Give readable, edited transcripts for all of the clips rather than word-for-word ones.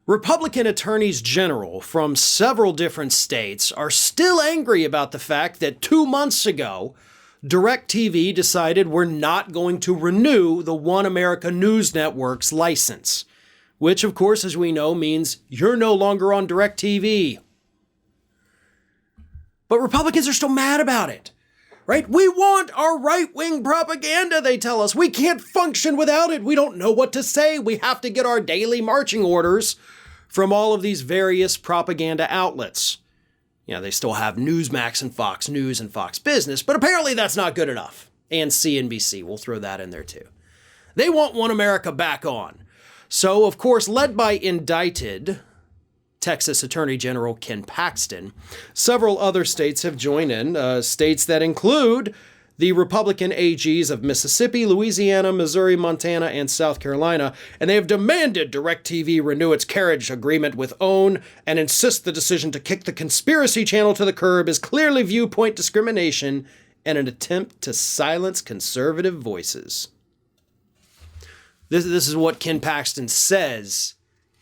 Republican attorneys general from several different states are still angry about the fact that 2 months ago, DirecTV decided we're not going to renew the One America News Network's license, which, of course, as we know, means you're no longer on DirecTV. But Republicans are still mad about it, right? We want our right-wing propaganda, they tell us. We can't function without it. We don't know what to say. We have to get our daily marching orders from all of these various propaganda outlets. You know, they still have Newsmax and Fox News and Fox Business, but apparently that's not good enough. And CNBC, we'll throw that in there too. They want One America back on. So, of course, led by indicted Texas Attorney General Ken Paxton, several other states have joined in, states that include the Republican AGs of Mississippi, Louisiana, Missouri, Montana, and South Carolina, and they have demanded DirecTV renew its carriage agreement with OWN and insist the decision to kick the conspiracy channel to the curb is clearly viewpoint discrimination and an attempt to silence conservative voices. This is what Ken Paxton says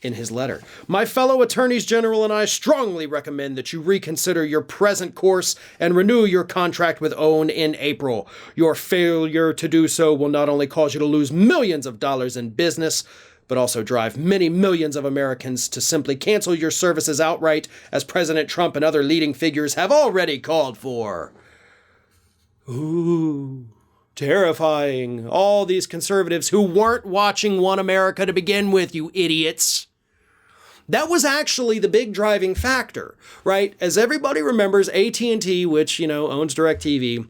in his letter. My fellow attorneys general and I strongly recommend that you reconsider your present course and renew your contract with OWN in April. Your failure to do so will not only cause you to lose millions of dollars in business, but also drive many millions of Americans to simply cancel your services outright, as President Trump and other leading figures have already called for. Ooh, terrifying. All these conservatives who weren't watching One America to begin with, you idiots. That was actually the big driving factor, right? As everybody remembers, AT&T, which, owns DirecTV,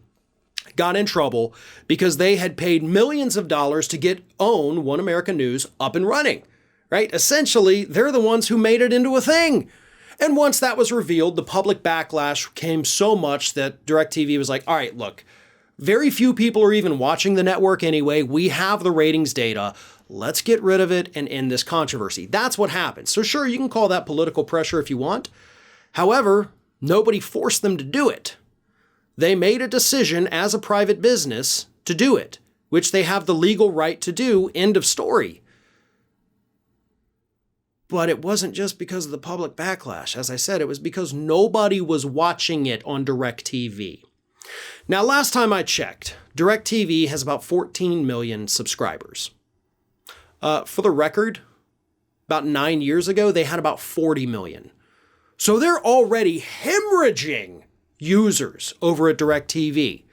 got in trouble because they had paid millions of dollars to get OWN, One America News, up and running, right? Essentially, they're the ones who made it into a thing. And once that was revealed, the public backlash came so much that DirecTV was like, all right, look, very few people are even watching the network anyway. We have the ratings data. Let's get rid of it and end this controversy. That's what happened. So sure, you can call that political pressure if you want. However, nobody forced them to do it. They made a decision as a private business to do it, which they have the legal right to do, end of story. But it wasn't just because of the public backlash. As I said, it was because nobody was watching it on DirecTV. Now, last time I checked, DirecTV has about 14 million subscribers. For the record, about 9 years ago, they had about 40 million. So they're already hemorrhaging users over at DirecTV.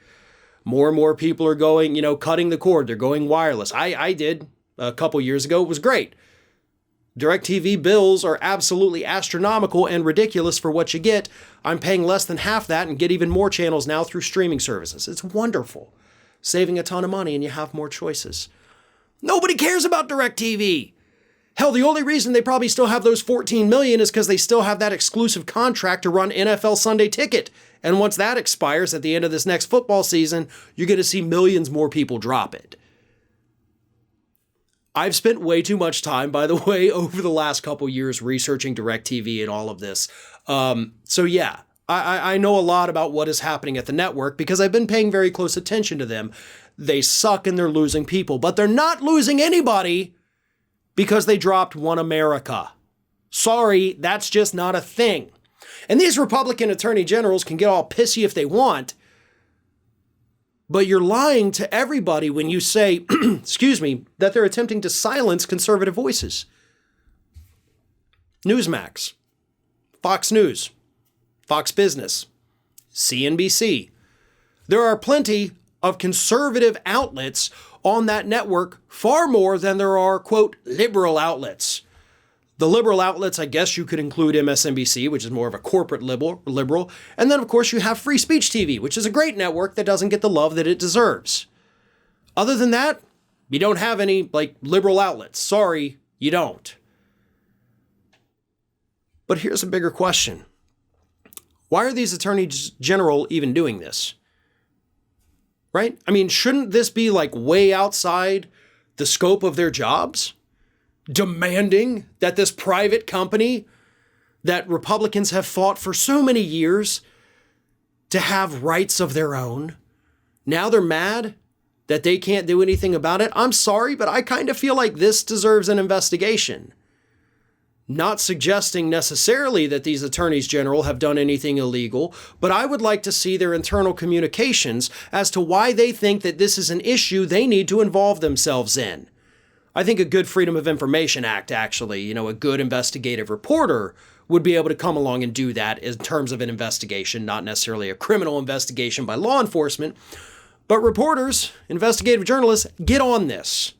More and more people are going, cutting the cord. They're going wireless. I did a couple years ago. It was great. DirecTV bills are absolutely astronomical and ridiculous for what you get. I'm paying less than half that and get even more channels now through streaming services. It's wonderful. Saving a ton of money and you have more choices. Nobody cares about DirecTV. Hell, the only reason they probably still have those 14 million is because they still have that exclusive contract to run NFL Sunday Ticket. And once that expires at the end of this next football season, you're going to see millions more people drop it. I've spent way too much time, by the way, over the last couple years researching DirecTV and all of this. So yeah, I know a lot about what is happening at the network because I've been paying very close attention to them. They suck and they're losing people, but they're not losing anybody because they dropped One America. Sorry, that's just not a thing. And these Republican attorney generals can get all pissy if they want, but you're lying to everybody when you say, that they're attempting to silence conservative voices. Newsmax, Fox News, Fox Business, CNBC. There are plenty of conservative outlets on that network, far more than there are, quote, liberal outlets. The liberal outlets, I guess you could include MSNBC, which is more of a corporate liberal. And then, of course, you have Free Speech TV, which is a great network that doesn't get the love that it deserves. Other than that, you don't have any, liberal outlets. Sorry, you don't. But here's a bigger question. Why are these attorneys general even doing this? Right? I mean, shouldn't this be way outside the scope of their jobs? Demanding that this private company that Republicans have fought for so many years to have rights of their own. Now they're mad that they can't do anything about it. I'm sorry, but I kind of feel like this deserves an investigation. Not suggesting necessarily that these attorneys general have done anything illegal, but I would like to see their internal communications as to why they think that this is an issue they need to involve themselves in. I think a good Freedom of Information Act, actually, a good investigative reporter would be able to come along and do that in terms of an investigation, not necessarily a criminal investigation by law enforcement. But reporters, investigative journalists, get on this.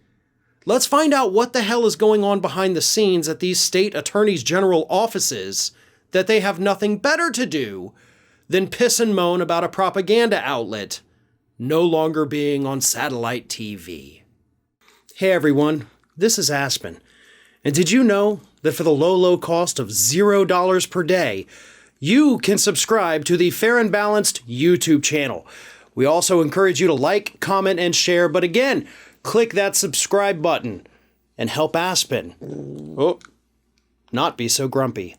Let's find out what the hell is going on behind the scenes at these state attorneys general offices that they have nothing better to do than piss and moan about a propaganda outlet no longer being on satellite TV. Hey everyone, this is Aspen. And did you know that for the low cost of $0 per day, you can subscribe to the Fair and Balanced YouTube channel? We also encourage you to like, comment, and share, but again, click that subscribe button and help Aspen not be so grumpy.